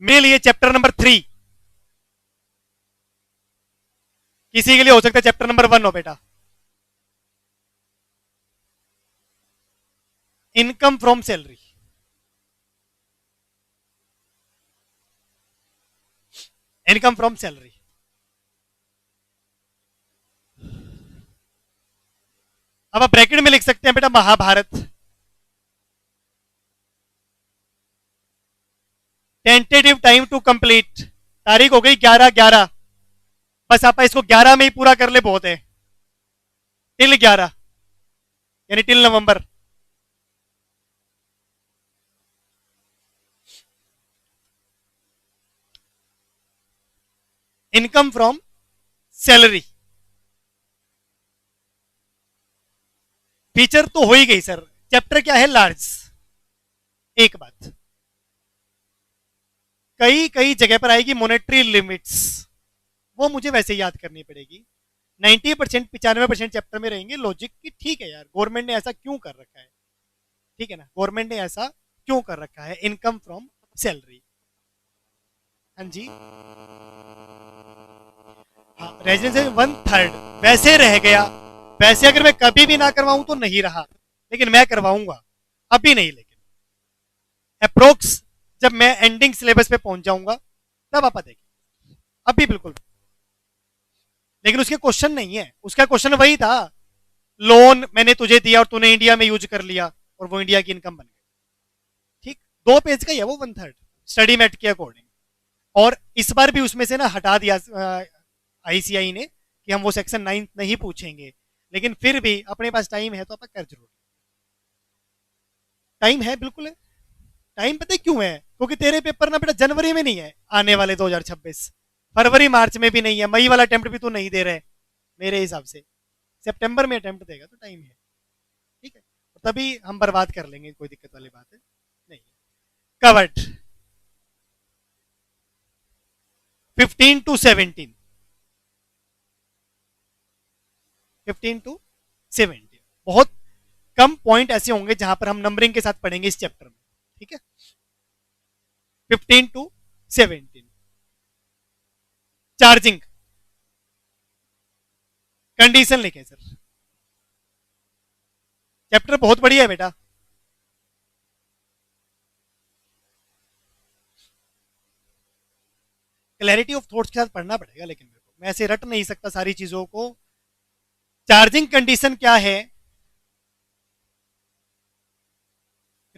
मेरे लिए chapter number 3, किसी के लिए हो सकता है चैप्टर नंबर 1 हो बेटा। Income from salary. Income from salary. अब आप ब्रैकेट में लिख सकते हैं बेटा Mahabharat. Tentative time to complete, तारीख हो गई 11/11। बस आप इसको 11 में ही पूरा कर ले, बहुत है। टिल 11 यानी till November. Income from salary. Feature तो हो ही गई सर। चैप्टर क्या है? लार्ज। एक बात, कई कई जगह पर आएगी मॉनेटरी लिमिट्स, वो मुझे वैसे याद करनी पड़ेगी। 90% 95% चैप्टर में रहेंगे लॉजिक की। ठीक है यार, गवर्नमेंट ने ऐसा क्यों कर रखा है? ठीक है ना, गवर्नमेंट ने ऐसा क्यों कर रखा है? Income from salary. हाँ जी, हाँ, रेजिडेंशियल 1/3 वैसे रह गया। वैसे अगर मैं कभी भी ना करवाऊं तो नहीं रहा, लेकिन मैं करवाऊंगा। अभी नहीं, लेकिन अप्रोक्स जब मैं एंडिंग सिलेबस पे पहुंच जाऊंगा तब आप देखें। अभी बिल्कुल। लेकिन उसके क्वेश्चन नहीं है, उसका क्वेश्चन वही था, लोन मैंने तुझे दिया और तूने इंडिया में यूज कर लिया और वो इंडिया की इनकम बन गई। ठीक, 2 पेज का ही है वो 1/3 स्टडी मेट के अकॉर्डिंग। और इस बार भी उसमें से ना हटा दिया आईसीआई ने कि हम वो सेक्शन 9 नहीं पूछेंगे। लेकिन फिर भी अपने पास टाइम है तो आप कर जरूर। टाइम है, बिल्कुल है। टाइम पता है क्यों है? क्योंकि तेरे पेपर ना बेटा जनवरी में नहीं है आने वाले 2026, फरवरी मार्च में भी नहीं है, मई वाला अटेम्प्ट भी तू नहीं दे रहे मेरे हिसाब से। सितंबर में अटेम्प्ट देगा तो टाइम है। ठीक है, तो तभी हम बर्बाद कर लेंगे, कोई दिक्कत वाली बात है नहीं। Covered 15 to 17। 15 to 17 बहुत कम पॉइंट ऐसे होंगे जहां पर हम नंबरिंग के साथ पढ़ेंगे इस चैप्टर में। ठीक है, 15 to 17। चार्जिंग कंडीशन लिखे सर। चैप्टर बहुत बढ़िया है बेटा। क्लैरिटी ऑफ थॉट्स के साथ पढ़ना पड़ेगा, लेकिन मेरे को, मैं ऐसे रट नहीं सकता सारी चीजों को। चार्जिंग कंडीशन क्या है?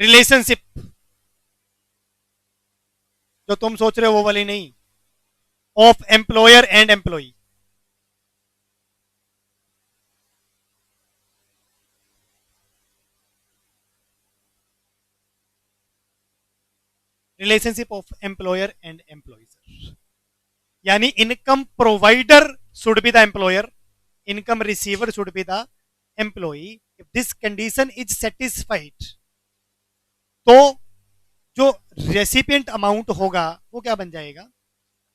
रिलेशनशिप, जो तुम सोच रहे हो वो वाली नहीं, of employer and employee. Relationship of employer and employee, यानी income provider should be the employer, income receiver should be the employee. If this condition is satisfied तो जो रेसिपिएंट अमाउंट होगा वो क्या बन जाएगा?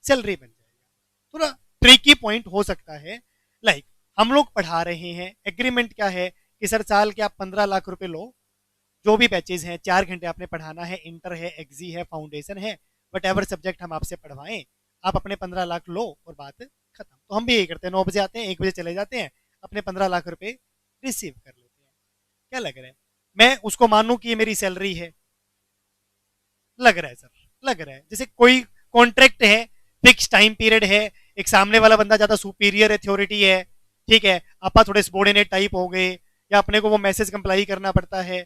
सैलरी बन जाएगा। थोड़ा ट्रिकी पॉइंट हो सकता है। लाइक हम लोग पढ़ा रहे हैं, एग्रीमेंट क्या है कि सर साल के आप 15 लाख रुपए लो, जो भी बैचेज हैं 4 घंटे आपने पढ़ाना है, इंटर है, एक्जी है, फाउंडेशन है, वट एवर सब्जेक्ट हम आपसे पढ़वाएं, आप अपने 15 लाख लो और बात खत्म। तो हम भी यही करते हैं, 9 बजे आते हैं, 1 बजे चले जाते हैं, अपने 15 लाख रुपए रिसीव कर लेते हैं। क्या लग रहा है मैं उसको मानूं कि ये मेरी सैलरी है? लग रहा है सर, लग रहा है जैसे कोई कॉन्ट्रैक्ट है, फिक्स टाइम पीरियड है, एक सामने वाला बंदा ज्यादा सुपीरियर अथॉरिटी है, ठीक है, आपा थोड़े सबॉर्डिनेट टाइप हो गए, या अपने को वो मैसेज कंप्लाई करना पड़ता है।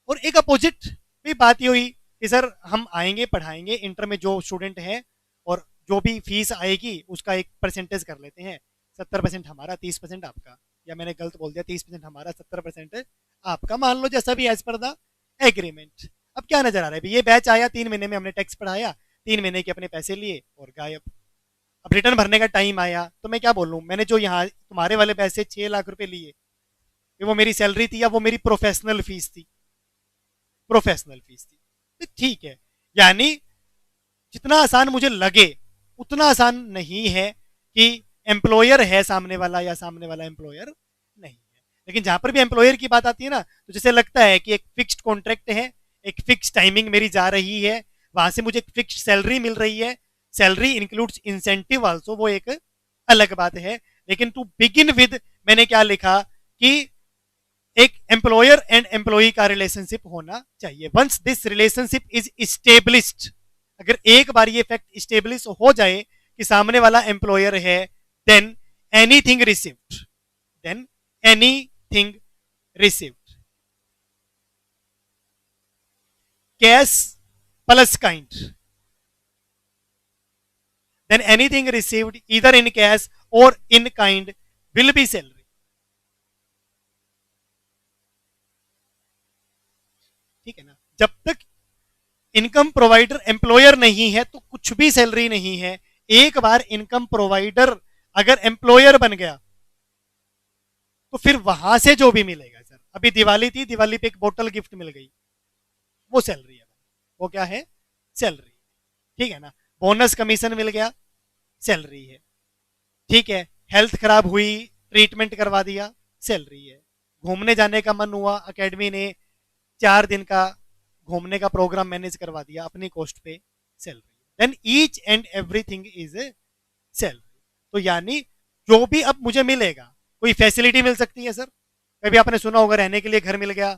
और एक अपोजिट भी बात ये हुई कि सर हम आएंगे पढ़ाएंगे, इंटर में जो स्टूडेंट है और जो भी फीस आएगी उसका एक परसेंटेज कर लेते हैं, 70% हमारा 30% आपका, या मैंने गलत बोल दिया, 30% हमारा 70% आपका, मान लो जैसा भी एज पर द एग्रीमेंट। अब क्या नजर आ रहा है? ये बैच आया, 3 महीने में हमने टैक्स पढ़ाया, 3 महीने के अपने पैसे लिए और गायब। अब रिटर्न भरने का टाइम आया तो मैं क्या बोलूं, मैंने जो यहाँ तुम्हारे वाले पैसे 6 लाख रुपए लिए, वो मेरी सैलरी थी या वो मेरी प्रोफेशनल फीस थी? प्रोफेशनल फीस थी। तो ठीक है, यानी जितना आसान मुझे लगे उतना आसान नहीं है कि एम्प्लॉयर है सामने वाला या सामने वाला एम्प्लॉयर नहीं है। लेकिन जहां पर भी एम्प्लॉयर की बात आती है ना, तो जैसे लगता है कि एक फिक्स्ड कॉन्ट्रैक्ट है, एक फिक्स टाइमिंग मेरी जा रही है, वहां से मुझे एक फिक्स्ड सैलरी मिल रही है, सैलरी इंक्लूड्स इंसेंटिव आल्सो, वो एक अलग बात है। लेकिन टू बिगिन विद मैंने क्या लिखा कि एक एम्प्लॉयर एंड एम्प्लॉई का रिलेशनशिप होना चाहिए। Once this relationship is established, अगर एक बार ये फैक्ट स्टेब्लिश हो जाए कि सामने वाला एम्प्लॉयर है, than anything received, than anything received, cash plus kind, then anything received either in cash or in kind will be salary। ठीक है ना, जब तक इनकम प्रोवाइडर एम्प्लॉयर नहीं है तो कुछ भी सैलरी नहीं है। एक बार इनकम प्रोवाइडर अगर एम्प्लॉयर बन गया तो फिर वहां से जो भी मिलेगा, सर अभी दिवाली थी, दिवाली पे एक बोतल गिफ्ट मिल गई, वो सैलरी है, वो क्या है, सैलरी। ठीक है ना, बोनस कमीशन मिल गया, सैलरी है। ठीक है, हेल्थ खराब हुई, ट्रीटमेंट करवा दिया, सैलरी है। घूमने जाने का मन हुआ, एकेडमी ने 4 दिन का घूमने का प्रोग्राम मैनेज करवा दिया अपनी कॉस्ट पे, salary. Then each and everything is a salary. तो यानी जो भी अब मुझे मिलेगा, कोई फैसिलिटी मिल सकती है सर, कभी आपने सुना होगा रहने के लिए घर मिल गया,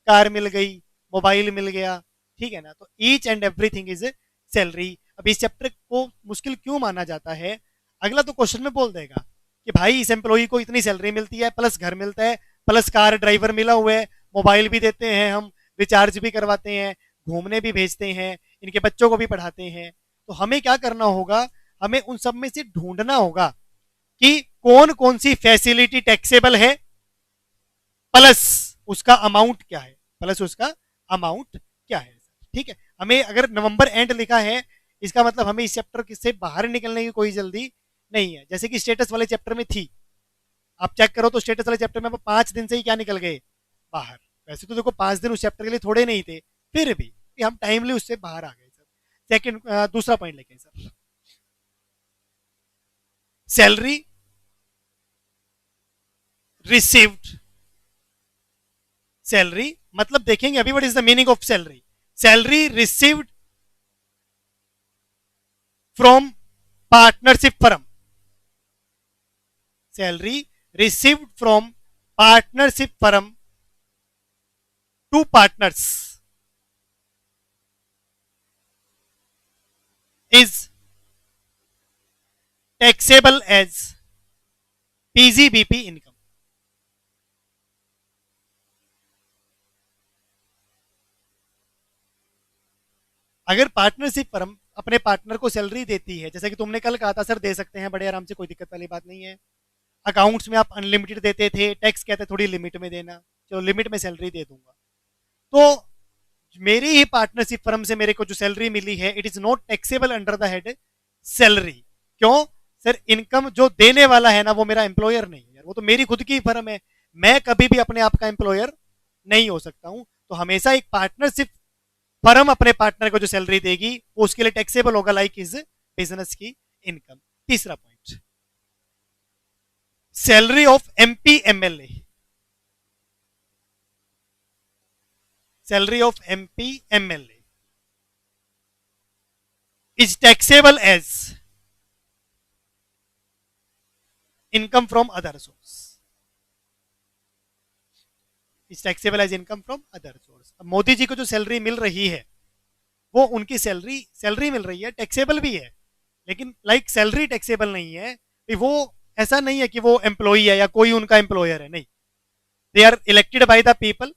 कार मिल गई, मोबाइल मिल गया, ठीक है ना, तो each and everything is salary. अब इस चैप्टर को मुश्किल क्यों माना जाता है, अगला तो क्वेश्चन में बोल देगा कि भाई इस एम्प्लॉई को इतनी सैलरी मिलती है, प्लस घर मिलता है, प्लस कार ड्राइवर मिला हुआ है, मोबाइल भी देते हैं, हम रिचार्ज भी करवाते हैं, घूमने भी भेजते हैं, इनके बच्चों को भी पढ़ाते हैं। तो हमें क्या करना होगा, हमें उन सब में से ढूंढना होगा कि कौन कौन सी फैसिलिटी टैक्सेबल है, प्लस उसका अमाउंट क्या है, प्लस उसका अमाउंट क्या है। ठीक है, हमें अगर नवंबर एंड लिखा है, इसका मतलब हमें इस चैप्टर से बाहर निकलने की कोई जल्दी नहीं है। जैसे कि स्टेटस वाले चैप्टर में थी, आप चेक करो तो स्टेटस वाले चैप्टर में 5 दिन से ही क्या निकल गए बाहर। वैसे तो देखो 5 दिन उस चैप्टर के लिए थोड़े नहीं थे, फिर भी हम टाइमली उससे बाहर आ गए सर। सेकंड दूसरा पॉइंट लेके सर, सैलरी रिसीव्ड, सैलरी मतलब देखेंगे अभी what is the meaning of salary. Salary received from partnership firm, salary received from partnership firm to partners is taxable as PGBP income। अगर पार्टनरशिप फर्म अपने partner को salary देती है, जैसा कि तुमने कल कहा था सर दे सकते हैं बड़े आराम से, कोई दिक्कत वाली बात नहीं है। अकाउंट्स में आप अनलिमिटेड देते थे, टैक्स कहते थोड़ी लिमिट में देना, चलो लिमिट में सैलरी दे दूंगा। तो मेरी ही पार्टनरशिप फर्म से मेरे को जो सैलरी मिली है, it is not taxable under the head salary. क्यों सर, इनकम जो देने वाला है ना वो मेरा एम्प्लॉयर नहीं है, वो तो मेरी खुद की फर्म है, मैं कभी भी अपने आप का एम्प्लॉयर नहीं हो सकता हूं। तो हमेशा एक पार्टनरशिप फर्म अपने पार्टनर को जो सैलरी देगी वो उसके लिए टैक्सेबल होगा, लाइक इज बिजनेस की इनकम। तीसरा point, salary of MP MLA, salary of MP MLA is taxable as income from other source, is taxable as income from other source. अब मोदी जी को जो सैलरी मिल रही है वो उनकी सैलरी मिल रही है, टैक्सेबल भी है, लेकिन लाइक सैलरी टैक्सेबल नहीं है। वो ऐसा नहीं है कि वो एम्प्लॉई है या कोई उनका एम्प्लॉयर है, नहीं, they are elected by the people.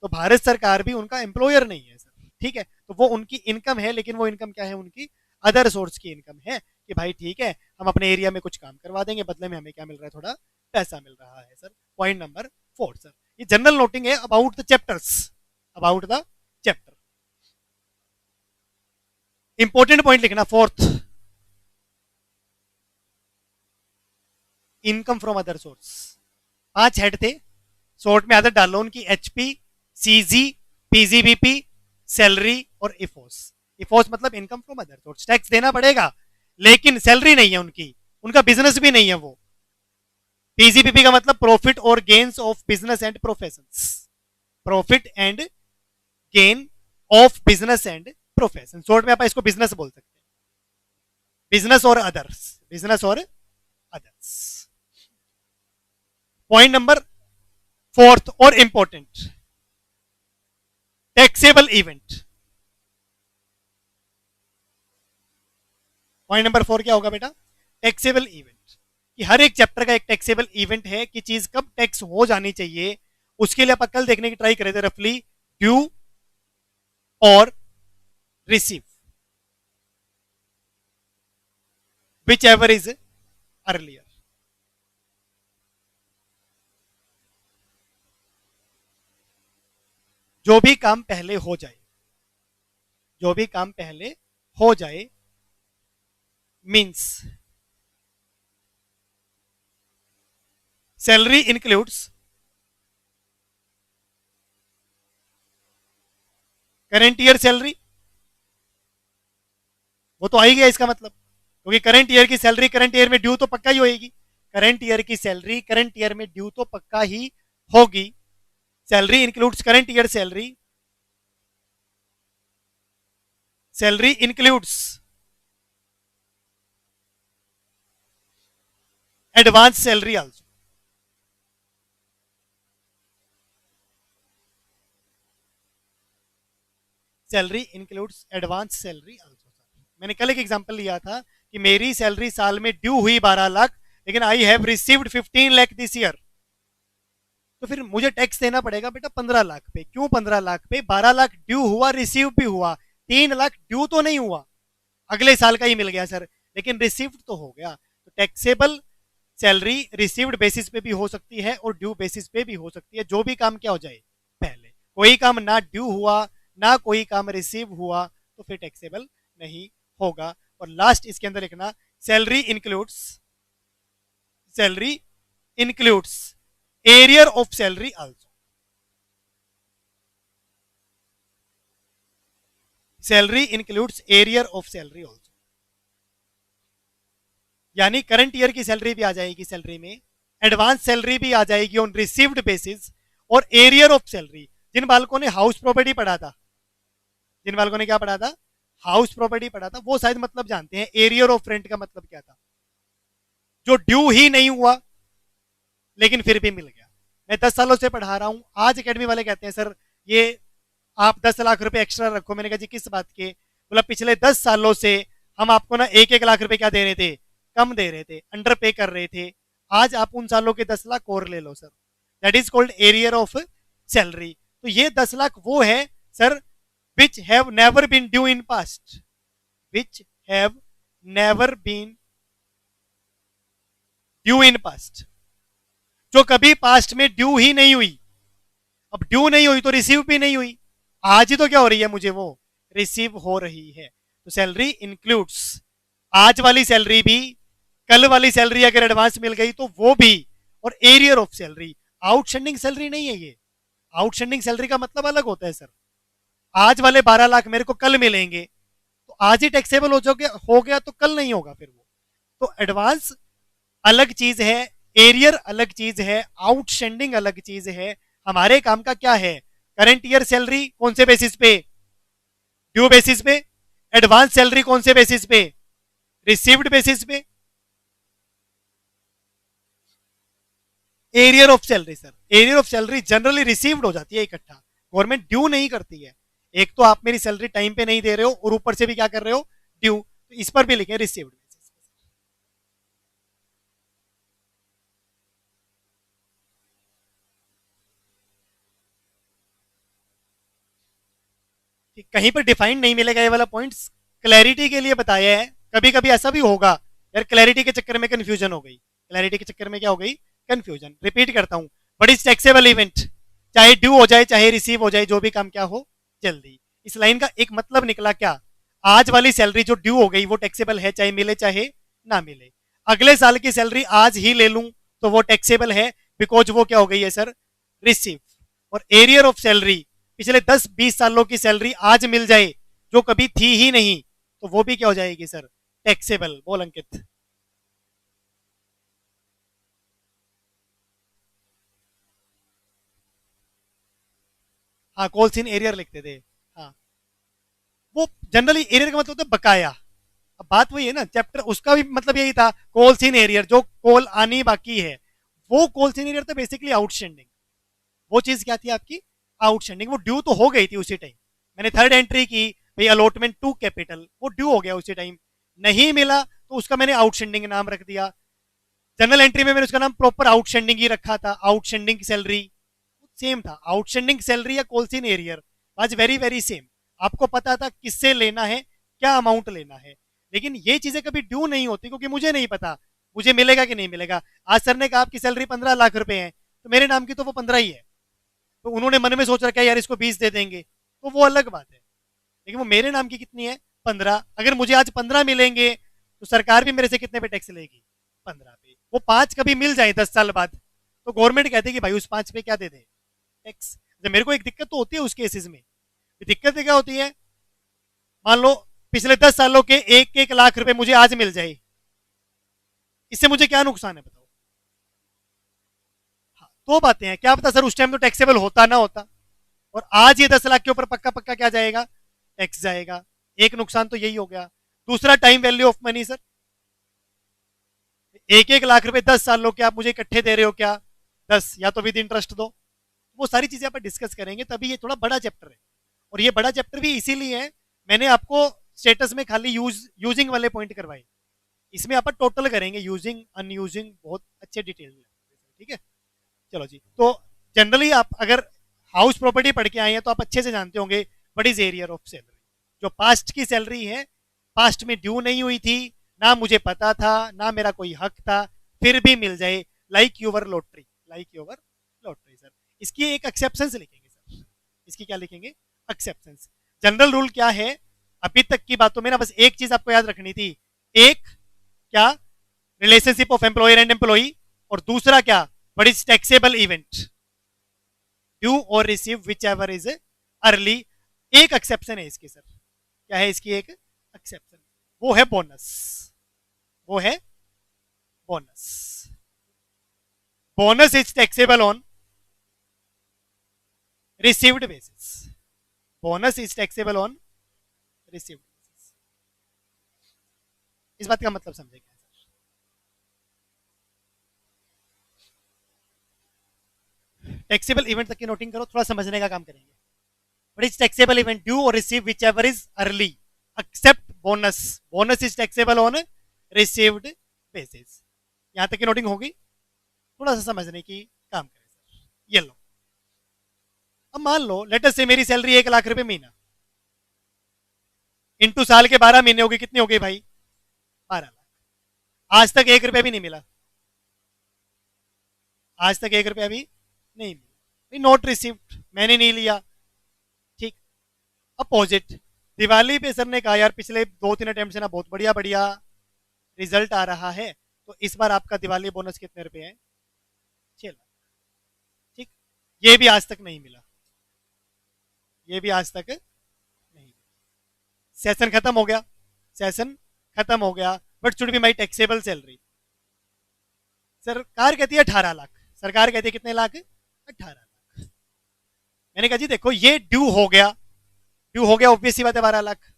तो भारत सरकार भी उनका एम्प्लॉयर नहीं है सर, ठीक है। तो वो उनकी इनकम है, लेकिन वो इनकम क्या है, उनकी अदर सोर्स की इनकम है कि भाई ठीक है हम अपने एरिया में कुछ काम करवा देंगे, बदले में हमें क्या मिल रहा है, थोड़ा पैसा मिल रहा है सर। पॉइंट नंबर 4 सर, ये जनरल नोटिंग है about the chapters, about the chapter. Important point लिखना, fourth, income from other source. 5 head थे, शॉर्ट में आदत डालो उनकी, एचपी, सीजी, पीजीबीपी, सैलरी और इफोस। इफोस मतलब income from other source, tax देना पड़ेगा लेकिन सैलरी नहीं है उनकी, उनका बिजनेस भी नहीं है वो। पीजीबीपी का मतलब प्रॉफिट और gains of business and professions, profit and gain of business and profession, short में आप इसको बिजनेस बोल सकते हैं, बिजनेस और अदर्स, बिजनेस और अदर्स। पॉइंट नंबर फोर्थ और important, taxable event. Point number 4 क्या होगा बेटा? टैक्सेबल इवेंट, कि हर एक चैप्टर का एक टैक्सेबल इवेंट है कि चीज कब टैक्स हो जानी चाहिए। उसके लिए अपन कल देखने की ट्राई करे थे रफली, ड्यू और receive, whichever is earlier. जो भी काम पहले हो जाए, जो भी काम पहले हो जाए means salary includes current year salary, वो तो आ ही गया इसका मतलब, क्योंकि करंट ईयर की सैलरी करंट ईयर में ड्यू तो पक्का ही होगी, करंट ईयर की सैलरी करंट ईयर में ड्यू तो पक्का ही होगी। Salary includes current year salary, salary includes advance salary also, salary includes advance salary also. मैंने कल एक एग्जांपल लिया था कि मेरी सैलरी साल में ड्यू हुई 12 लाख, लेकिन I have received 15 lakh this year, तो फिर मुझे टैक्स देना पड़ेगा बेटा 15 लाख पे। क्यों 15 लाख पे? 12 लाख ड्यू हुआ, रिसीव भी हुआ, 3 लाख ड्यू तो नहीं हुआ, अगले साल का ही मिल गया सर, लेकिन रिसीव्ड तो हो गया। तो टैक्सेबल सैलरी रिसीव्ड बेसिस पे भी हो सकती है और ड्यू बेसिस पे भी हो सकती है, जो भी काम क्या हो जाए पहले। कोई काम ना ड्यू हुआ ना कोई काम रिसीव हुआ तो फिर टैक्सेबल नहीं होगा। और लास्ट इसके अंदर लिखना, salary includes, salary includes arrear of salary also, salary includes arrear of salary also, यानी करंट ईयर की सैलरी भी आ जाएगी सैलरी में, एडवांस सैलरी भी आ जाएगी ऑन रिसीव्ड बेसिस, और एरियर ऑफ सैलरी। जिन बालकों ने हाउस प्रॉपर्टी पढ़ा था, जिन बालकों ने क्या पढ़ा था? हाउस प्रॉपर्टी पढ़ा था, वो शायद मतलब जानते हैं एरियर ऑफ रेंट का मतलब क्या था। जो ड्यू ही नहीं हुआ लेकिन फिर भी मिल गया। मैं 10 सालों से पढ़ा रहा हूं, आज एकेडमी वाले कहते हैं सर ये आप 10 लाख रुपए एक्स्ट्रा रखो। मैंने कहा जी किस बात के? बोला पिछले 10 सालों से हम आपको ना 1-1 लाख रुपए क्या दे रहे थे? कम दे रहे थे, अंडर पे कर रहे थे। आज आप उन सालों के 10 लाख और ले लो sir, that is called arrear of salary. तो ये 10 लाख वो है sir which have never been due in past, which have never been due in past, जो कभी पास्ट में ड्यू ही नहीं हुई। अब ड्यू नहीं हुई तो रिसीव भी नहीं हुई, आज ही तो क्या हो रही है मुझे? वो रिसीव हो रही है। तो सैलरी इंक्लूड्स आज वाली सैलरी भी, कल वाली सैलरी अगर एडवांस मिल गई तो वो भी, और arrear of salary. Outstanding salary नहीं है ये, आउटस्टैंडिंग सैलरी का मतलब अलग होता है सर। आज वाले 12 लाख मेरे को कल मिलेंगे तो आज ही टैक्सेबल हो गया तो कल नहीं होगा फिर वो। तो एडवांस अलग चीज है, एरियर अलग चीज है, आउटस्टैंडिंग अलग चीज है। हमारे काम का क्या है? करंट ईयर सैलरी कौन से बेसिस पे? ड्यू बेसिस पे। एडवांस सैलरी कौन से बेसिस पे? रिसीव्ड बेसिस पे। Arrear of salary sir, arrear of salary generally received हो जाती है इकट्ठा, गवर्नमेंट ड्यू नहीं करती है। एक तो आप मेरी सैलरी टाइम पे नहीं दे रहे हो और ऊपर से भी क्या कर रहे हो? ड्यू। तो इस पर भी लिखे रिसीव्ड। कहीं पर डिफाइंड नहीं मिलेगा ये वाला पॉइंट्स, क्लैरिटी के लिए बताया है। कभी कभी ऐसा भी होगा यार, क्लैरिटी के चक्कर में कंफ्यूजन हो गई, क्लैरिटी के चक्कर में क्या हो गई? कंफ्यूजन। रिपीट करता हूं, बट इज टैक्सेबल इवेंट, चाहे ड्यू हो जाए चाहे रिसीव हो जाए, जो भी काम क्या हो जल्दी। इस लाइन का एक मतलब निकला क्या? आज वाली सैलरी जो ड्यू हो गई वो टैक्सेबल है, चाहे मिले चाहे ना मिले। अगले साल की सैलरी आज ही ले लूं तो वो टैक्सेबल है, बिकॉज वो क्या हो गई है सर? रिसीव। और एरियर ऑफ सैलरी, पिछले 10-20 सालों की सैलरी आज मिल जाए जो कभी थी ही नहीं, तो वो भी क्या हो जाएगी सर? टैक्सेबल। बोल अंकित। हाँ, कॉल्स इन एरियर लिखते थे। हाँ वो जनरली एरियर का मतलब होता है बकाया। अब बात वही है ना, चैप्टर उसका भी मतलब यही था, कोल सीन एरियर जो कोल आनी बाकी है, वो कोल सीन एरियर था बेसिकली आउटस्टैंडिंग। वो चीज क्या थी आपकी, आउटस्टैंडिंग। वो ड्यू तो हो गई थी उसी टाइम, मैंने थर्ड एंट्री की भाई अलॉटमेंट टू कैपिटल, वो ड्यू हो गया उसी टाइम, नहीं मिला तो उसका मैंने आउटस्टैंडिंग नाम रख दिया। जनरल एंट्री में मैंने उसका नाम प्रॉपर आउटस्टैंडिंग ही रखा था, आउटस्टैंडिंग सैलरी सेम था। आउटस्टैंडिंग सैलरी या कोलसिन arrear was very very same. आपको पता था किससे लेना है, क्या अमाउंट लेना है। लेकिन ये चीजें कभी ड्यू नहीं होती क्योंकि मुझे नहीं पता मुझे मिलेगा कि नहीं मिलेगा। आज सर ने कहा आपकी सैलरी 15 लाख रुपए है, तो मेरे नाम की तो वो 15 ही है, तो उन्होंने मन में सोच रखा है यार इसको 20 दे देंगे, तो वो अलग बात है। लेकिन वो मेरे नाम की कितनी है, 15। अगर मुझे आज 15 मिलेंगे तो सरकार भी मेरे से कितने पे टैक्स लेगी, 15 पे। वो 5 कभी मिल जाए 10 साल बाद, तो गवर्नमेंट कहती है कि भाई उस 5 पे क्या दे दे, टैक्स। जब मेरे को एक दिक्कत तो होती है उस केसेस में, दिक्कत क्या होती है, मान लो पिछले 10 सालों के 1-1 लाख रुपए मुझे आज मिल जाए, इससे मुझे क्या नुकसान है बताओ। हाँ, दो बातें हैं, क्या पता सर उस टाइम तो टैक्सेबल होता ना होता, और आज ये 10 लाख के ऊपर पक्का पक्का क्या जाएगा, टैक्स जाएगा। एक नुकसान तो यही हो गया। दूसरा time value of money sir, 1-1 lakh रुपए 10 सालों के आप मुझे इकट्ठे दे रहे हो क्या, 10 या तो विद इंटरेस्ट दो। वो सारी चीजें आप डिस्कस करेंगे, तभी ये थोड़ा बड़ा चैप्टर है। और ये बड़ा चैप्टर भी इसीलिए है, मैंने आपको स्टेटस में खाली यूजिंग वाले पॉइंट करवाए, इसमें आप टोटल करेंगे यूजिंग अनयूजिंग बहुत अच्छे डिटेल में। ठीक है, चलो जी। तो जनरली आप अगर हाउस प्रॉपर्टी पढ़ के आए हैं तो आप अच्छे से जानते होंगे what is arrear of salary. जो पास्ट की सैलरी है, पास्ट में ड्यू नहीं हुई थी, ना मुझे पता था, ना मेरा कोई हक था, फिर भी मिल जाए, like your lottery, like your lottery sir. इसकी एक एक्सेप्शन लिखेंगे सर, इसकी क्या लिखेंगे, एक्सेप्शन। जनरल रूल क्या है, अभी तक की बातों में ना बस एक चीज आपको याद रखनी थी, एक क्या, relationship of employer and employee, और दूसरा क्या, what is taxable event, due और receive whichever is early. एक एक्सेप्शन है इसकी सर, क्या है इसकी एक एक्सेप्शन, वो है बोनस, वो है bonus. Bonus is taxable on received basis, bonus is taxable on received basis. इस बात का मतलब समझेगा सर। टैक्सेबल इवेंट तक की नोटिंग करो, थोड़ा समझने का काम करेंगे। What is taxable event, due or receive whichever is early, except bonus, bonus is taxable on received basis। यहां तक की नोटिंग होगी, थोड़ा सा समझने की काम करें सर। ये लो, अब मान लो लेट अस से मेरी सैलरी 1 लाख रुपए महीना, इंटू साल के 12 महीने हो गए, कितनी हो गई भाई, 12 लाख। आज तक 1 रुपया भी नहीं मिला, आज तक 1 रुपया भी नहीं मिला, नोट रिसीव्ड, मैंने नहीं लिया। ठीक, अपोजिट, दिवाली पे सर ने कहा यार पिछले 2-3 अटेम्प्ट से ना बहुत बढ़िया बढ़िया रिजल्ट आ रहा है, तो इस बार आपका दिवाली बोनस कितने रुपए है, 6 लाख। ठीक, ये भी आज तक नहीं मिला, ये भी आज तक नहीं मिला। सेशन खत्म हो गया, सेशन खत्म हो गया, but should be my taxable salary. सरकार कहती है 18 लाख, सरकार कहती है कितने लाख, 18 लाख। मैंने कहा जी देखो ये ड्यू हो गया, ड्यू हो गया ऑब्वियस सी बात है, 12 लाख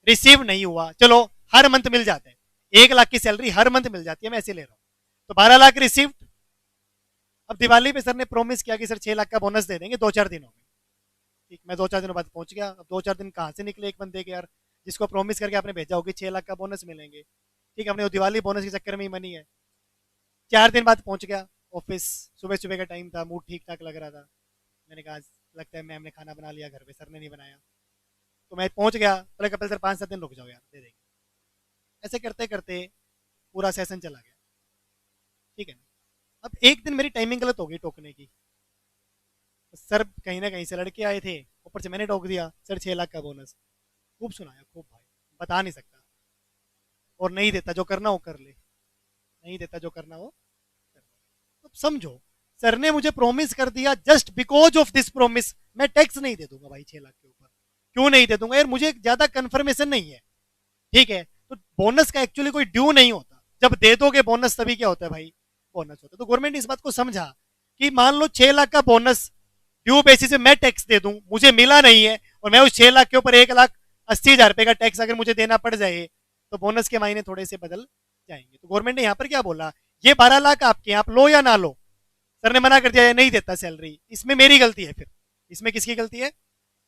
रिसीव नहीं हुआ, चलो हर मंथ मिल जाते हैं, 1 लाख की सैलरी हर मंथ मिल जाती है, मैं ऐसे ले रहा हूं, तो 12 लाख रिसीव्ड। अब दिवाली पे सर ने प्रॉमिस किया कि सर 6 लाख का बोनस दे देंगे 2-4 दिनों में। ठीक, मैं 2-4 दिनों बाद पहुंच गया। अब 2-4 दिन कहाँ से निकले एक बंदे के यार, जिसको प्रॉमिस करके आपने भेजा होगी 6 लाख का बोनस मिलेंगे। ठीक, अपने दिवाली बोनस के चक्कर में ही मनी है। 4 दिन बाद पहुंच गया ऑफिस, सुबह सुबह का टाइम था, मूड ठीक ठाक लग रहा था, मैंने कहा लगता है मैम ने खाना बना लिया घर पे, सर ने नहीं बनाया, तो मैं पहुंच गया। बोले कपिल सर 5-7 दिन रुक जाओ यार दे देंगे। ऐसे करते करते पूरा सेशन चला गया। ठीक है ना, अब एक दिन मेरी टाइमिंग गलत हो गई टोकने की, सर कहीं ना कहीं से लड़के आए थे, ऊपर से मैंने टोक दिया सर 6 लाख का बोनस, खूब सुनाया खूब भाई, बता नहीं सकता। और नहीं देता जो करना हो कर ले, नहीं देता जो करना हो कर ले। तो समझो सर ने मुझे प्रॉमिस कर दिया, just because of this promise मैं टैक्स नहीं दे दूंगा भाई 6 लाख के ऊपर। क्यों नहीं दे दूंगा यार, मुझे ज्यादा कंफर्मेशन नहीं है। ठीक है, तो बोनस का एक्चुअली कोई ड्यू नहीं होता, जब दे दोगे बोनस तभी क्या होता है भाई, बोनस होता है। तो गवर्नमेंट ने इस बात को समझा कि मान लो 6 लाख का बोनस ड्यू बेसिस पे मैं टैक्स दे दूं, मुझे मिला नहीं है, और मैं उस 6 लाख के ऊपर 1 लाख 80,000 रुपए का टैक्स अगर मुझे देना पड़ जाए तो बोनस के मायने थोड़े से बदल जाएंगे। तो गवर्नमेंट ने यहाँ पर क्या बोला, ये 12 लाख आपके, आप लो या ना लो, सर ने मना कर दिया, नहीं देता सैलरी, इसमें मेरी गलती है। फिर इसमें किसकी गलती है?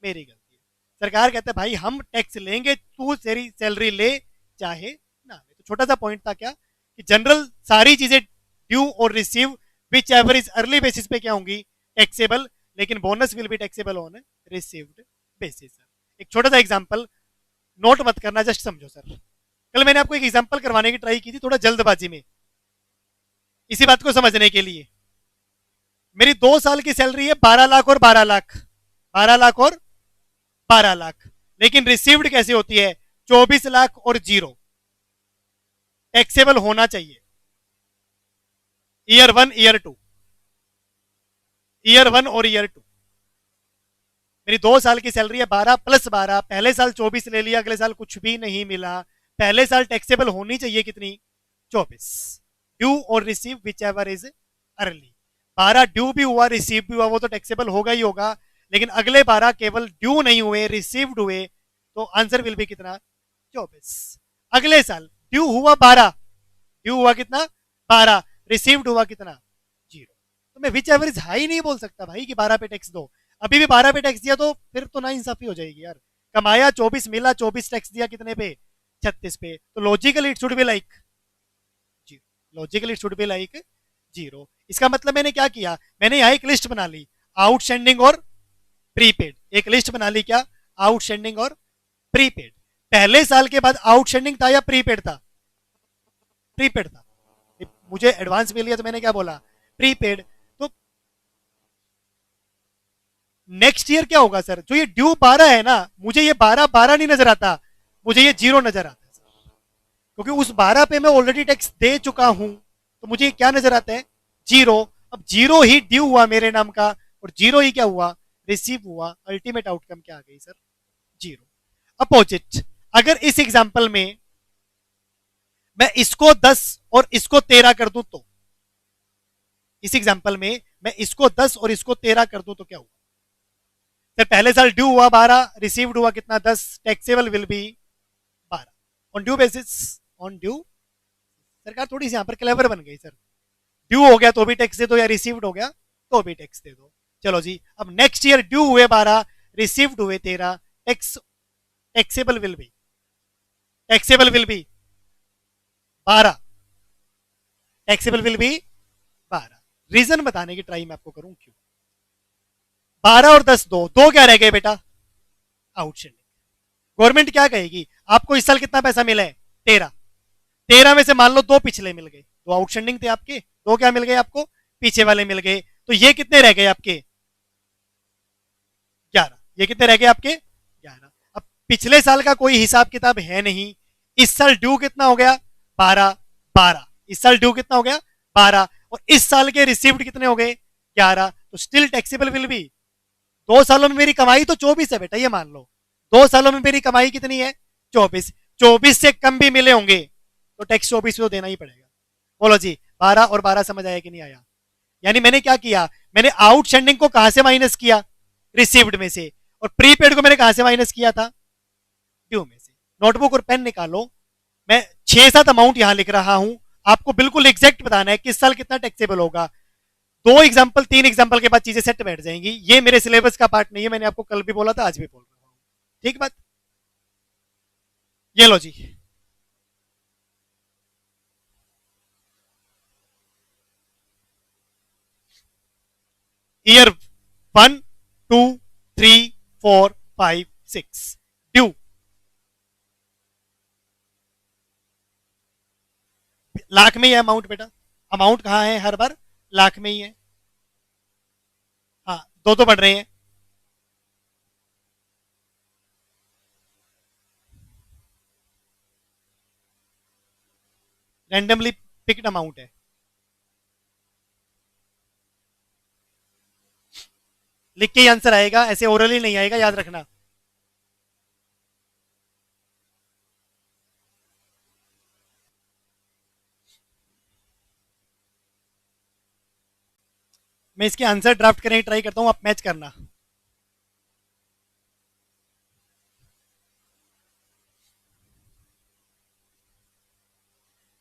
मेरी गलती है। सरकार कहता है भाई हम टैक्स लेंगे, तू तेरी सैलरी ले चाहे ना ले। तो छोटा सा पॉइंट था क्या कि जनरल सारी चीजें ड्यू और receive whichever is early basis पे क्या होंगी? टैक्सेबल, लेकिन bonus will be taxable on received basis. एक छोटा सा एग्जांपल, नोट मत करना, जस्ट समझो सर। कल मैंने आपको एक एग्जांपल करवाने की ट्राई की थी थोड़ा जल्दबाजी में, इसी बात को समझने के लिए। मेरी 2 साल की सैलरी है 12 लाख और 12 लाख, 12 लाख और 12 लाख, लेकिन रिसीव्ड कैसे होती है? 24 लाख और 0। टैक्सेबल होना चाहिए ईयर 1 ईयर 2, ईयर 1 और ईयर 2। मेरी 2 साल की सैलरी है 12 + 12, पहले साल 24 ले लिया, अगले साल कुछ भी नहीं मिला, पहले साल टैक्सेबल होनी चाहिए कितनी? 24। ड्यू और receive whichever is early. 12 due भी हुआ रिसीव भी हुआ, वो तो टैक्सेबल होगा ही होगा, लेकिन अगले 12 केवल ड्यू नहीं हुए, रिसीव्ड हुए, तो आंसर विल बी कितना? 24। अगले साल ड्यू हुआ 12, ड्यू हुआ कितना? 12, रिसीव्ड हुआ कितना? 0। तो मैं विच एवर इज हाई नहीं बोल सकता भाई कि 12 पे टैक्स दो। अभी भी 12 पे टैक्स दिया तो फिर तो ना इंसाफी हो जाएगी यार। कमाया 24, मिला 24, टैक्स दिया कितने पे? 36 पे। तो logically it should be like 0, logically it should be like 0। इसका मतलब मैंने क्या किया, मैंने यहाँ एक लिस्ट बना ली, आउटस्टैंडिंग और प्रीपेड। एक लिस्ट बना ली क्या? आउटस्टैंडिंग और प्रीपेड। पहले साल के बाद आउटस्टैंडिंग था या प्रीपेड था? प्रीपेड था। मुझे एडवांस मिल लिया तो मैंने क्या बोला? प्रीपेड। तो नेक्स्ट ईयर क्या होगा सर? जो ये ड्यू 12 है ना, मुझे ये 12 12 नहीं नजर आता, मुझे ये 0 नजर आता है सर, क्योंकि उस 12 पे मैं ऑलरेडी टैक्स दे चुका हूं। तो मुझे क्या नजर आता है? 0। अब 0 ही ड्यू हुआ मेरे नाम का, और 0 ही क्या हुआ? रिसीव हुआ। अल्टीमेट आउटकम क्या आ गई सर? 0। अपोजिट, अगर इस एग्जाम्पल में मैं इसको 10 और इसको 13 कर दूं तो, इस एग्जाम्पल में मैं इसको 10 और इसको 13 कर दूं तो क्या हुआ? सर पहले साल ड्यू हुआ 12, रिसीव्ड हुआ कितना? 10, taxable will be 12 on due basis, on due. सरकार थोड़ी सी यहां पर क्लेवर बन गई सर, ड्यू हो गया तो भी टैक्स दे दो, या रिसीव्ड हो गया तो भी टैक्स दे दो। चलो जी, अब नेक्स्ट ईयर ड्यू हुए 12, रिसीव्ड हुए 13, tax taxable will be, taxable will be 12, taxable will be 12। Reason बताने की ट्राई मैं आपको करूं क्यों। 12 और 10 दो, दो क्या रह गए बेटा? आउटस्टैंडिंग। गवर्नमेंट क्या कहेगी? आपको इस साल कितना पैसा मिला है? 13। 13 में से मान लो दो पिछले मिल गए, दो आउटस्टैंडिंग थे आपके, दो क्या मिल गए आपको? पीछे वाले मिल गए। तो ये कितने रह गए आपके? 11। ये कितने रह गए आपके? 11। अब पिछले साल का कोई हिसाब किताब है नहीं, इस साल ड्यू कितना हो गया? 12, 12। इस साल ड्यू कितना हो गया? 12। और इस साल के रिसीव्ड कितने हो गए? 11। तो स्टिल टैक्सेबल विल बी, 2 सालों में मेरी कमाई तो 24 है बेटा, ये मान लो 2 सालों में मेरी कमाई कितनी है? 24। 24 से कम भी मिले होंगे तो टैक्स 24 तो देना ही पड़ेगा। बोलो जी, 12 और 12 समझ आया कि नहीं आया? यानी मैंने क्या किया, मैंने आउटस्टैंडिंग को कहां से माइनस किया? रिसीव्ड में से। और प्रीपेड को मैंने कहां से माइनस किया था? ड्यू में से। नोटबुक और पेन निकालो, मैं 6-7 अमाउंट यहां लिख रहा हूं, आपको बिल्कुल एग्जैक्ट बताना है किस साल कितना टैक्सेबल होगा। 2 एग्जाम्पल 3 एग्जाम्पल के बाद चीजें सेट बैठ जाएंगी। ये मेरे सिलेबस का पार्ट नहीं है, मैंने आपको कल भी बोला था, आज भी बोल रहा हूं। ठीक बात? ये लो जी, ईयर 1 2 3 4 5 6 ड्यू। लाख में ही है अमाउंट बेटा, अमाउंट कहां है? हर बार लाख में ही है। हाँ, दो तो बढ़ रहे हैं। रैंडमली पिक्ड अमाउंट है। लिख के ही आंसर आएगा, ऐसे ओरली नहीं आएगा, याद रखना। मैं इसके आंसर ड्राफ्ट करने की ट्राई करता हूं, आप मैच करना।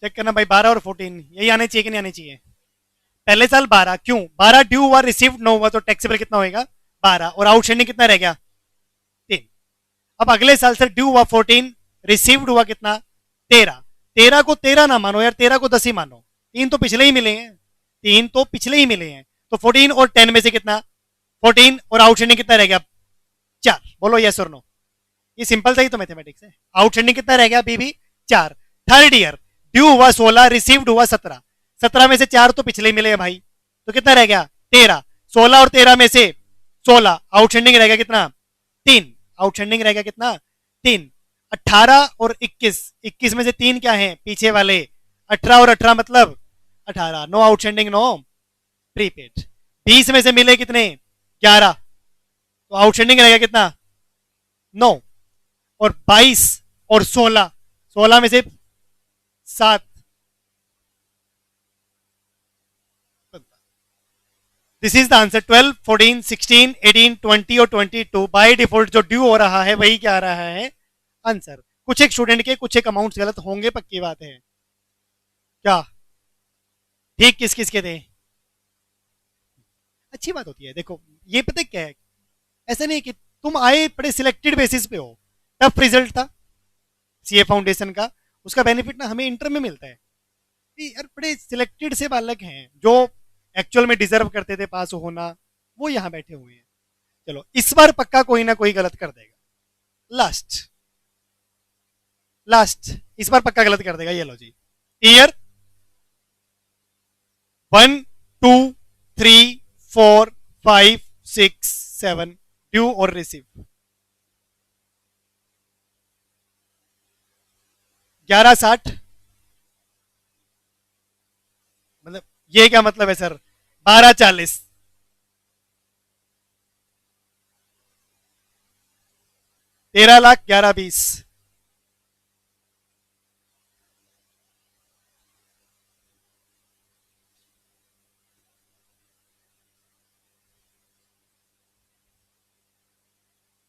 चेक करना भाई, 12 और 14 यही आने चाहिए कि नहीं आने चाहिए? पहले साल 12, क्यों 12 ड्यू हुआ रिसीव्ड 9 हुआ, तो टैक्सेबल कितना होएगा 12, और आउटस्टैंडिंग कितना रह गया 3। अब अगले साल से ड्यू हुआ 14, रिसीव्ड हुआ कितना 13। 13 को 13 ना मानो यार, 13 को 10 ही मानो, 3 तो पिछले ही मिले हैं, 3 तो पिछले ही मिले हैं, तो 14 और 10 में से कितना 14, और आउटस्टैंडिंग कितना रह गया 4। बोलो यस और नो, ये सिंपल सा ही तो मैथमेटिक्स है। आउटस्टैंडिंग कितना रह गया अभी भी 4। थर्ड ईयर ड्यू हुआ 16, रिसीव्ड हुआ 17, 17 में से 4 तो पिछले ही मिले हैं भाई, तो कितना रह गया 13। 16 और 13 में से 16, आउटस्टैंडिंग रह गया कितना 3, आउटस्टैंडिंग रह गया कितना 3। 18 और 21, 21 में से 3 क्या है पीछे वाले, 18 और 18 मतलब 18, नो आउटस्टैंडिंग नो प्रीपेड। 20 में से मिले कितने 11, तो आउटस्टैंडिंग रह गया कितना 9, और 22 और 16, 16 में से 7। This is the answer. 12, 14, 16, 18, 20 और 22 बाय डिफॉल्ट जो ड्यू हो रहा है वही क्या आ रहा है आंसर। कुछ एक स्टूडेंट के कुछ एक अमाउंट्स गलत होंगे, पक्की बात है। क्या ठीक किस किस के थे? अच्छी बात होती है। देखो ये पता क्या है, ऐसा नहीं कि तुम आए बड़े सिलेक्टेड बेसिस पे हो, टफ रिजल्ट था सीए फाउंडेशन का, उसका बेनिफिट ना हमें इंटर में मिलता है कि यार बड़े सिलेक्टेड से बालक हैं जो एक्चुअल में डिजर्व करते थे पास होना, वो यहाँ बैठे हुए हैं। चलो इस बार पक्का कोई ना कोई गलत कर देगा। लास्ट लास्ट इस बार पक्का गलत कर देगा। ये लो जी, ईयर 1, 2, 3, 4, 5, 6, 7 ड्यू और रिसीव। 1160 मतलब ये क्या मतलब है सर? 1240, 13 लाख 1120।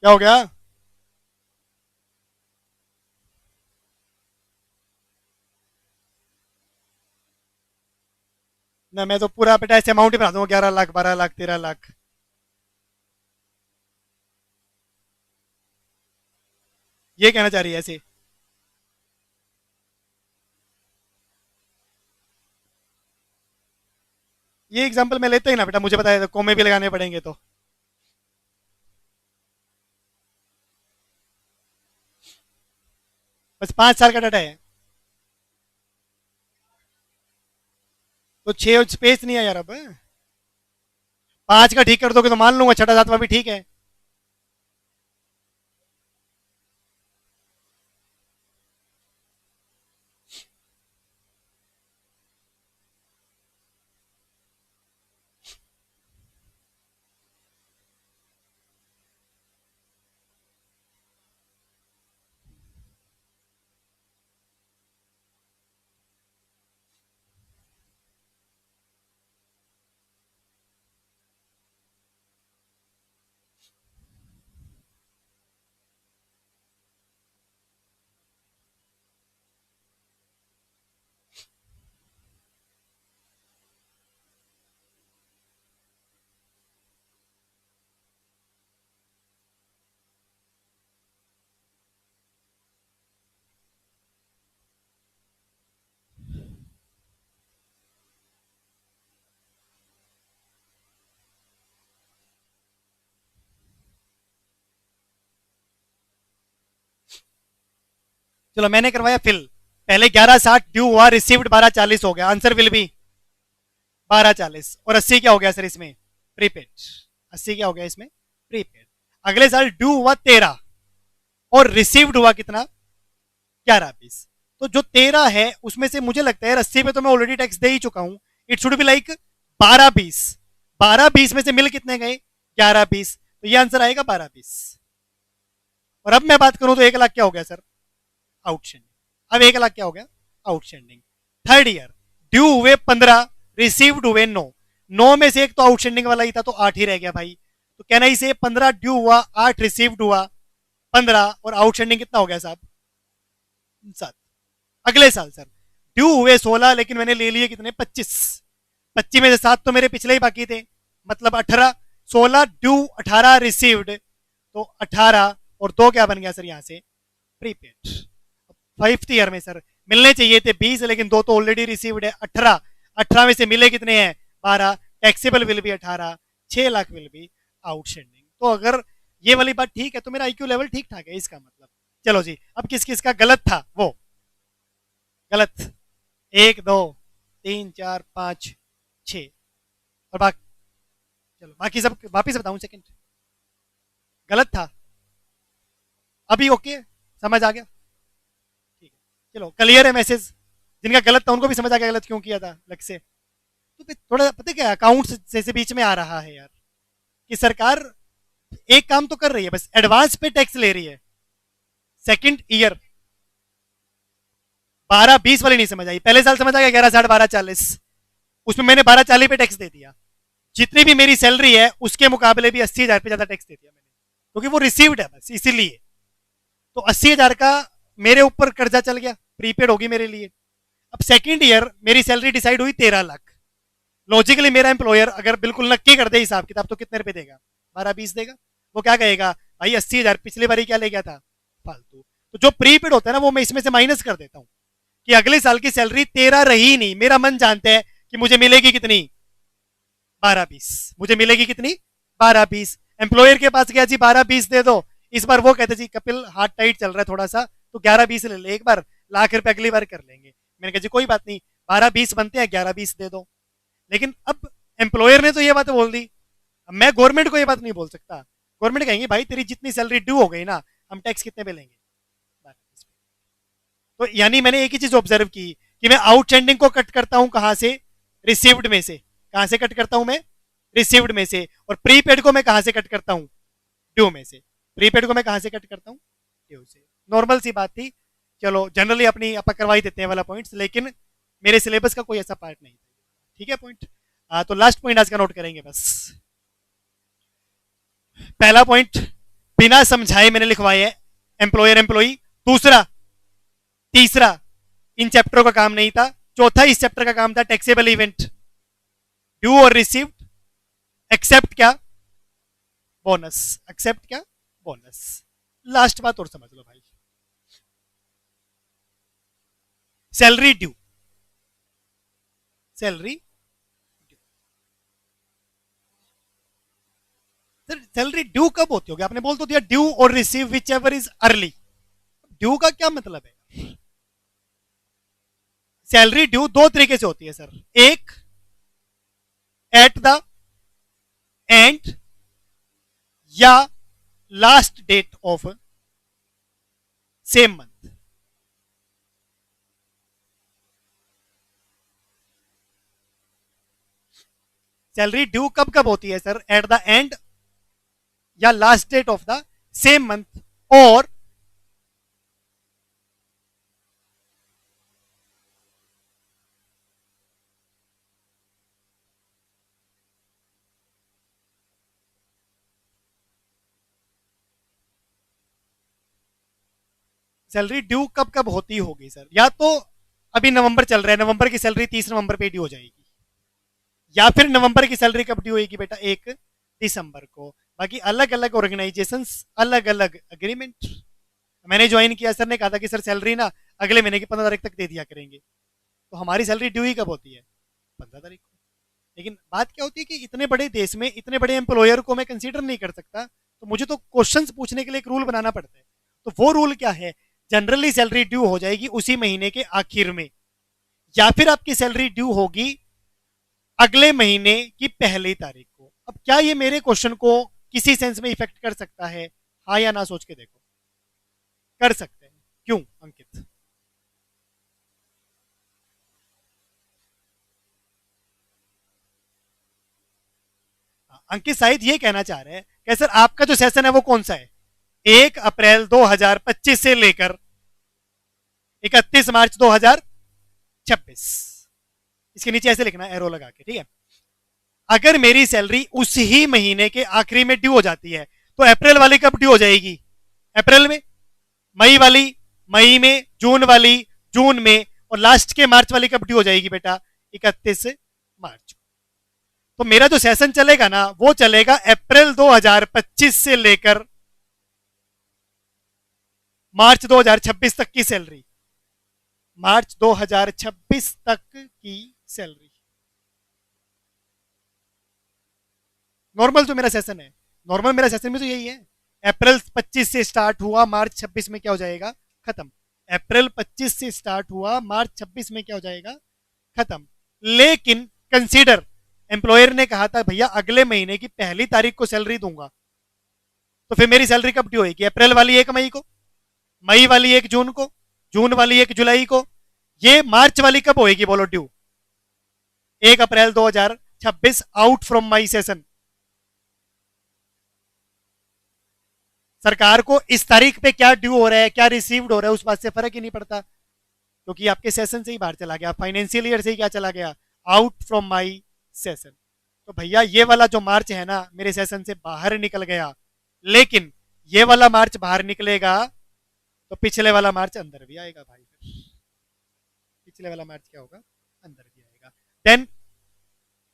क्या हो गया? ना मैं तो पूरा बेटा ऐसे अमाउंट ही बना दूंगा, 11 लाख, 12 लाख, 13 लाख। ये कहना चाह रही है ऐसे? ये एग्जांपल मैं लेता ही ना बेटा, मुझे पता है तो कोमे भी लगाने पड़ेंगे तो। बस 5 साल का डाटा है, तो 6 स्पेस नहीं है यार। अब 5 का ठीक कर दोगे तो मान लूंगा, छठा सातवां भी ठीक है। चलो मैंने करवाया फिल, पहले 1160 ड्यू हुआ, रिसीव्ड 1240 हो गया, आंसर विल भी 1240। और 80 क्या हो गया सर इसमें प्रीपेड, 80 क्या हो गया इसमें प्रीपेड। अगले साल ड्यू हुआ 13 और रिसीव्ड हुआ कितना 1120, तो जो 13 है उसमें से मुझे लगता है 80 पे तो मैं ऑलरेडी टैक्स दे ही चुका हूं, इट शुड बी लाइक 1220। 1220 में से मिल कितने गए 1120, तो ये आंसर आएगा 1220। और अब मैं बात करूं तो 1 लाख क्या हो गया सर आउटस्टैंडिंग। अब 1 लाख क्या हो गया आउटस्टैंडिंग। थर्ड ईयर ड्यू हुए 15, रिसीव्ड हुए 9, 9 में से एक तो आउटस्टैंडिंग वाला ही था तो 8 ही रह गया भाई, तो कहना ही से 15 ड्यू हुआ, 8 रिसीव्ड हुआ, 15 और आउटस्टैंडिंग कितना हो गया साहब 7। अगले साल सर ड्यू हुए 16 लेकिन मैंने ले लिए कितने 25। 25 में से 7 तो मेरे पिछले ही बाकी थे, मतलब 18। 16 ड्यू, 18 रिसीव्ड, तो 18 और 2 क्या बन गया सर यहाँ से प्रीपेड। 5th ईयर में सर मिलने चाहिए थे 20 लेकिन 2 तो ऑलरेडी रिसीव्ड है 18। 18 में से मिले कितने हैं 12, टैक्सेबल विल भी 18, 6 लाख विल भी आउटस्टैंडिंग। तो अगर ये वाली बात ठीक है तो मेरा आईक्यू लेवल ठीक ठाक है इसका मतलब। चलो जी, अब किस किस का गलत था वो गलत 1 2 3 4 5 6 और बाकी, चलो बाकी सब वापिस बताऊं सेकंड गलत था। अभी ओके समझ आ गया, ठीक है चलो क्लियर है मैसेज। जिनका गलत था उनको भी समझ आ गया गलत क्यों किया था लग से। तो फिर थोड़ा पता क्या अकाउंट्स से बीच में आ रहा है यार कि सरकार एक काम तो कर रही है बस एडवांस पे टैक्स ले रही है। सेकंड ईयर 12-20 वाली नहीं समझ आई, पहले साल समझ आ गया 11 60 12 40, उसमें मैंने 12 40 पे टैक्स दे दिया। जितनी भी मेरी सैलरी है उसके मुकाबले भी 80,000 पे ज्यादा टैक्स दे दिया मैंने क्योंकि वो रिसीव्ड है बस इसीलिए। तो 80,000 का मेरे ऊपर कर्जा चल गया, प्रीपेड होगी मेरे लिए। अब सेकंड ईयर मेरी सैलरी डिसाइड हुई 13 लाख। लॉजिकली मेरा एम्प्लॉयर अगर बिल्कुल नक्की कर दे हिसाब किताब तो कितने रुपए देगा 12-20 देगा। वो क्या कहेगा भाई 80,000 पिछली बारी क्या ले गया था फालतू। तो जो प्रीपेड होता है ना वो मैं इसमें से माइनस कर देता हूँ कि अगले साल की सैलरी 13 रही नहीं, मेरा मन जानता है कि मुझे मिलेगी कितनी 12-20, मुझे मिलेगी कितनी 12-20। एम्प्लॉयर के पास गया जी 12-20 दे दो, इस बार वो कहते जी कपिल हाथ टाइट चल रहा है थोड़ा सा तो 11-20 ले ले एक बार, लाख रुपए अगली बार कर लेंगे। मैंने कहा जी कोई बात नहीं 12-20 बनते हैं 11-20 दे दो। लेकिन अब एम्प्लॉयर ने तो ये बात बोल दी, अब मैं गवर्नमेंट को ये बात नहीं बोल सकता। गवर्नमेंट कहेंगे भाई तेरी जितनी सैलरी ड्यू हो गई ना हम टैक्स कितने पे लेंगे। तो यानी मैंने एक ही चीज ऑब्जर्व की कि मैं आउटस्टैंडिंग को कट करता हूं कहां से रिसीव्ड में से। कहां से कट करता हूं मैं रिसीव्ड में से, और प्रीपेड को मैं कहां से कट करता हूं ड्यू में से। प्रीपेड को मैं कहां से कट करता हूं ड्यू से। नॉर्मल सी बात थी, चलो जनरली अपनी अपा करवाई देते हैं वाला पॉइंट्स, लेकिन मेरे सिलेबस का कोई ऐसा पार्ट नहीं था। ठीक है पॉइंट। तो लास्ट पॉइंट आज का नोट करेंगे बस। पहला पॉइंट बिना समझाए मैंने लिखवाए है एम्प्लॉयर एम्प्लॉई। दूसरा तीसरा इन चैप्टरों का काम नहीं था। चौथा इस चैप्टर का काम था टैक्सेबल इवेंट, ड्यू और रिसीव्ड, एक्सेप्ट क्या बोनस, एक्सेप्ट क्या बोनस। लास्ट बात और समझ लो भाई, salary due, salary salary due कब होती होगी आपने बोल तो दिया ड्यू और receive whichever is early. Due का क्या मतलब है। सैलरी ड्यू दो तरीके से होती है सर, एक एट द एंड या last date of same month. Salary due कब कब होती है सर, एट द एंड या last date of the same month, और सैलरी ड्यू कब कब होती होगी सर, या तो अभी नवंबर चल रहा है, नवंबर की सैलरी 30 नवंबर पे ड्यू हो जाएगी, या फिर नवंबर की सैलरी कब ड्यू होगी बेटा 1 दिसंबर को। बाकी अलग अलग ऑर्गेनाइजेशंस अलग अलग एग्रीमेंट। मैंने ज्वाइन किया, सर ने कहा था कि सर सैलरी ना अगले महीने की 15 तारीख तक दे दिया करेंगे, तो हमारी सैलरी ड्यू ही कब होती है 15 तारीख को। लेकिन बात क्या होती है कि इतने बड़े देश में इतने बड़े एम्प्लॉयर को मैं कंसीडर नहीं कर सकता, तो मुझे तो क्वेश्चंस पूछने के लिए एक रूल बनाना पड़ता है। तो वो रूल क्या है, जनरली सैलरी ड्यू हो जाएगी उसी महीने के आखिर में, या फिर आपकी सैलरी ड्यू होगी अगले महीने की पहली तारीख को। अब क्या ये मेरे क्वेश्चन को किसी सेंस में इफेक्ट कर सकता है, हाँ या ना सोच के देखो। कर सकते हैं, क्यों अंकित। अंकित शायद ये कहना चाह रहे हैं कि सर आपका जो सेशन है वो कौन सा है, 1 अप्रैल 2025 से लेकर 31 मार्च 2026। इसके नीचे ऐसे लिखना एरो लगा के, ठीक है। अगर मेरी सैलरी उसी महीने के आखिरी में ड्यू हो जाती है तो अप्रैल वाली कब ड्यू हो जाएगी, अप्रैल में, मई वाली मई में, जून वाली जून में, और लास्ट के मार्च वाली कब ड्यू हो जाएगी बेटा? 31 मार्च। तो मेरा जो सेशन चलेगा ना वो चलेगा अप्रैल 2025 से लेकर मार्च 2026 तक की सैलरी, मार्च 2026 तक की सैलरी। नॉर्मल जो मेरा सेशन है, नॉर्मल मेरा सेशन में तो यही है। अप्रैल 25 से स्टार्ट हुआ, मार्च 26 में क्या हो जाएगा? खत्म। अप्रैल 25 से स्टार्ट हुआ, मार्च 26 में क्या हो जाएगा? खत्म। लेकिन कंसीडर, एम्प्लॉयर ने कहा था भैया अगले महीने की 1 तारीख को सैलरी दूंगा, तो फिर मेरी सैलरी कब ड्यू होगी? अप्रैल वाली 1 मई को, मई वाली 1 जून को, जून वाली 1 जुलाई को, ये मार्च वाली कब होएगी बोलो due? 1 April 2026 out from my session. सरकार को इस तारीख पे क्या ड्यू हो रहा है, क्या रिसीव्ड हो रहा है, उस बात से फर्क ही नहीं पड़ता, क्योंकि आपके सेशन से ही बाहर चला गया, फाइनेंशियल ईयर से ही क्या चला गया? Out from my session. तो भैया ये वाला जो मार्च है ना मेरे सेशन से बाहर निकल गया, लेकिन ये वाला मार्च बाहर निकलेगा तो पिछले वाला मार्च अंदर भी आएगा भाई। पिछले वाला मार्च क्या होगा? अंदर भी आएगा। देन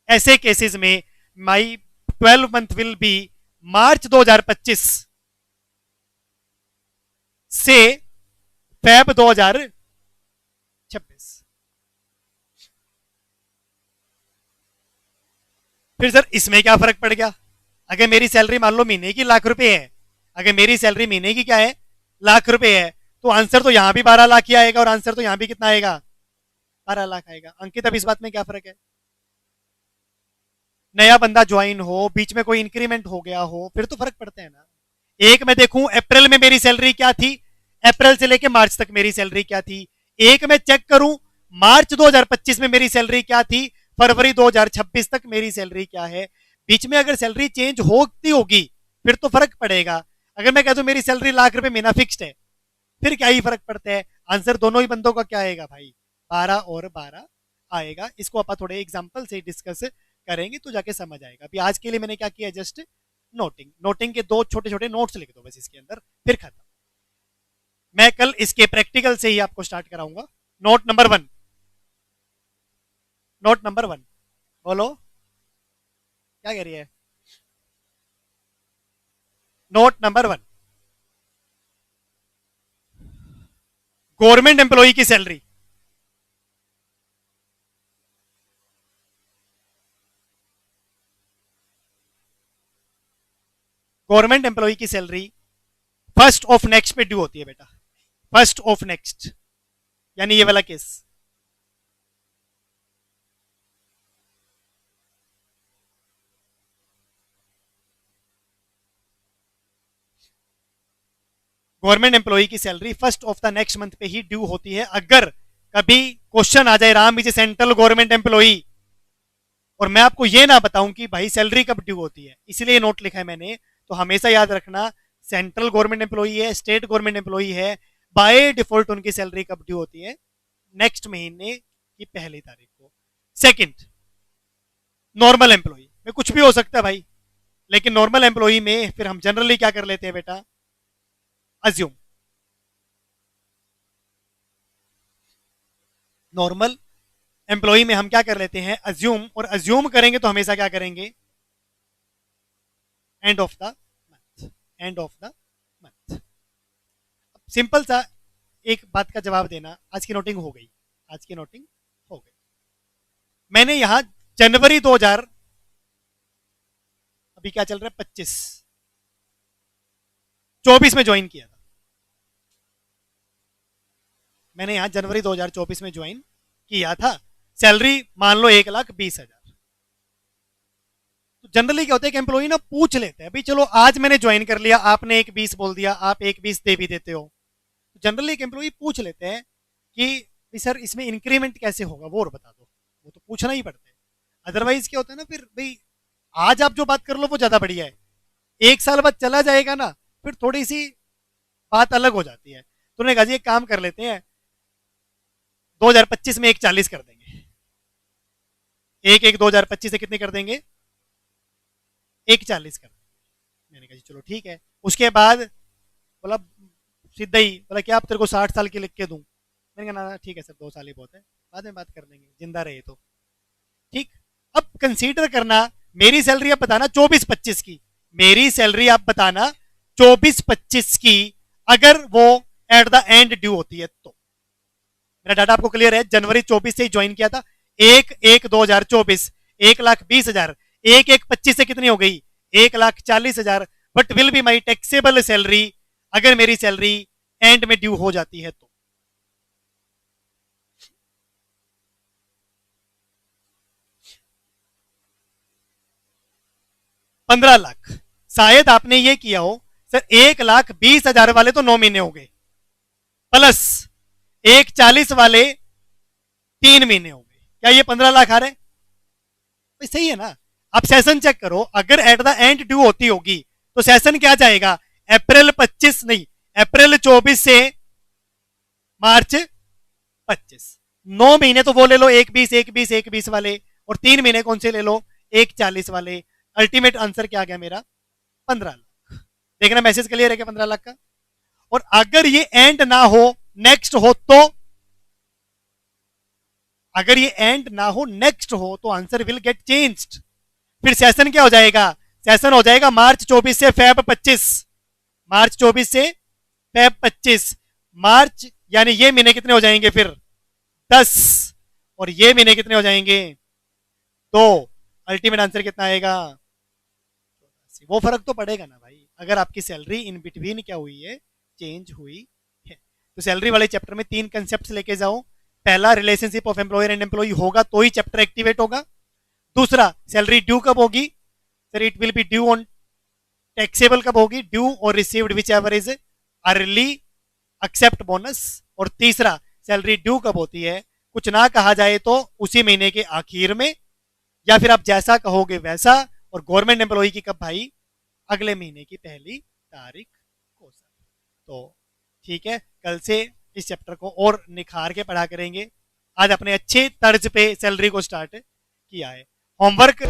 ऐसे केसेस में माई 12 मंथ विल बी मार्च 2025 से फेब 2026। फिर सर इसमें क्या फर्क पड़ गया? अगर मेरी सैलरी मान लो महीने की ₹1,00,000 है, अगर मेरी सैलरी महीने की क्या है? ₹1,00,000 है, तो आंसर तो यहां भी 12 लाख ही आएगा और आंसर तो यहां भी कितना आएगा? 12 लाख आएगा। अंकित अब इस बात में क्या फर्क है? नया बंदा ज्वाइन हो, बीच में कोई इंक्रीमेंट हो गया हो, फिर तो फर्क पड़ता है ना। एक मैं देखूं अप्रैल में मेरी सैलरी क्या थी, अप्रैल से लेके मार्च तक मेरी सैलरी क्या थी। एक मैं चेक करूं मार्च 2025 में मेरी सैलरी क्या थी, फरवरी 2026 तक मेरी सैलरी क्या है। बीच में अगर सैलरी चेंज होती होगी फिर तो फर्क पड़ेगा। अगर मैं कह दूं मेरी सैलरी ₹1,00,000 महीना फिक्स्ड है, फिर क्या ही फर्क पड़ता है? आंसर दोनों ही बंदों का क्या आएगा भाई? 12 और 12 आएगा। इसको आप थोड़े एग्जाम्पल से डिस्कस करेंगे तो जाके समझ आएगा। अभी आज के लिए मैंने क्या किया, जस्ट नोटिंग, नोटिंग के 2 छोटे-छोटे नोट्स लिख दो बस इसके अंदर, फिर खत्म। मैं कल इसके प्रैक्टिकल से ही आपको स्टार्ट कराऊंगा। नोट नंबर 1, नोट नंबर 1 बोलो क्या कह रही है? नोट नंबर 1, गवर्नमेंट एम्प्लॉय की सैलरी, गवर्नमेंट एम्प्लॉय की सैलरी फर्स्ट ऑफ नेक्स्ट पे ड्यू होती है बेटा। फर्स्ट ऑफ नेक्स्ट यानी ये वाला केस। गवर्नमेंट एम्प्लॉय की salary first of the next month पे ही ड्यू होती है। अगर कभी क्वेश्चन आ जाए Ram is central government employee और मैं आपको ये ना बताऊं कि भाई सैलरी कब ड्यू होती है, इसलिए नोट लिखा है मैंने, तो हमेशा याद रखना सेंट्रल गवर्नमेंट एम्प्लॉय है, स्टेट गवर्नमेंट एम्प्लॉय है, बाय डिफॉल्ट उनकी सैलरी कब ड्यू होती है? नेक्स्ट महीने की 1 तारीख को। सेकंड, नॉर्मल एम्प्लॉय में कुछ भी हो सकता है भाई, लेकिन नॉर्मल एम्प्लॉय में फिर हम जनरली क्या कर लेते हैं बेटा? अज्यूम। नॉर्मल एम्प्लॉय में हम क्या कर लेते हैं? अज्यूम। और अज्यूम करेंगे तो हमेशा क्या करेंगे? End of the month, end of the month. Simple सा एक बात का जवाब देना। आज की नोटिंग हो गई, आज की नोटिंग हो गई। मैंने यहां जनवरी 2000, अभी क्या चल रहा है 25, 24 में ज्वाइन किया था। मैंने यहां जनवरी 2024 में ज्वाइन किया था। सैलरी मान लो 1,20,000। तो जनरली क्या होता है कि एम्प्लॉय ना पूछ लेते हैं, भाई चलो आज मैंने ज्वाइन कर लिया, आपने 1,20 बोल दिया, आप 1,20 दे भी देते हो। जनरली एक एम्प्लॉय पूछ लेते हैं कि सर इसमें इंक्रीमेंट कैसे होगा वो और बता दो। वो तो पूछना ही पड़ता है, अदरवाइज क्या होता है ना, फिर भाई आज आप जो बात कर लो वो ज्यादा बढ़िया है, 1 साल बाद चला जाएगा ना फिर थोड़ी सी बात अलग हो जाती है। तो उन्होंने कहा जी एक काम कर लेते हैं, 2025 में 1,40 कर देंगे। 1/1/2025 से कितने कर देंगे? 1,40 कर देंगे। मैंने कहा जी चलो ठीक है। उसके बाद बोला सीधा ही बोला क्या आप तेरे को 60 साल की लिख के दूं? मैंने कहा ना ठीक है सर 2 साल ही बहुत है, बाद में बात कर लेंगे जिंदा रहे तो। ठीक। अब कंसीडर करना मेरी सैलरी आप बताना 24-25 की, मेरी सैलरी आप बताना 24-25 की, अगर वो एट द एंड ड्यू होती है तो। मेरा डाटा आपको क्लियर है, जनवरी 24 से ही ज्वाइन किया था, 1/1/2024, 1,20,000, 1/1/25 से कितनी हो गई 1,40,000, but will be my taxable salary अगर मेरी सैलरी एंड में ड्यू हो जाती है तो। 15 लाख। शायद आपने ये किया हो सर 1,20,000 वाले तो 9 महीने हो गए, प्लस 1,40 वाले 3 महीने हो गए, क्या ये 15 लाख आ रहे हैं? भाई सही है ना। आप सेशन चेक करो, अगर एट द एंड ड्यू होती होगी तो सेशन क्या जाएगा, अप्रैल 25 नहीं, अप्रैल 24 से मार्च 25। 9 महीने तो वो ले लो 1,20, 1,20, 1,20 वाले, और 3 महीने कौन से ले लो 1,40 वाले। अल्टीमेट आंसर क्या आ गया मेरा 15 लाख। देखना मैसेज क्लियर है क्या 15 लाख का। और अगर ये एंड ना हो नेक्स्ट हो तो, अगर ये एंड ना हो नेक्स्ट हो तो आंसर विल गेट चेंज्ड। फिर सेशन क्या हो जाएगा, सेशन हो जाएगा मार्च 24 से फेब 25, मार्च 24 से फेब 25। मार्च यानी ये महीने कितने हो जाएंगे फिर 10, और ये महीने कितने हो जाएंगे 2। अल्टीमेट आंसर कितना आएगा, वो फर्क तो पड़ेगा ना भाई, अगर आपकी सैलरी इन बिटवीन क्या हुई है, चेंज हुई है। तो सैलरी वाले चैप्टर में 3 कंसेप्ट लेके जाओ। पहला, relationship of employer and employee होगा तो ही चैप्टर एक्टिवेट होगा। दूसरा, सैलरी ड्यू कब होगी, sir it will be due on, taxable कब होगी, ड्यू और received whichever is early except bonus. और तीसरा, सैलरी ड्यू कब होती है, कुछ ना कहा जाए तो उसी महीने के आखिर में, या फिर आप जैसा कहोगे वैसा। और गवर्नमेंट एम्प्लॉय की कब भाई, अगले महीने की पहली तारीख को सर। तो ठीक है, कल से इस चैप्टर को और निखार के पढ़ा करेंगे। आज अपने अच्छे तर्ज पे सैलरी को स्टार्ट किया है। होमवर्क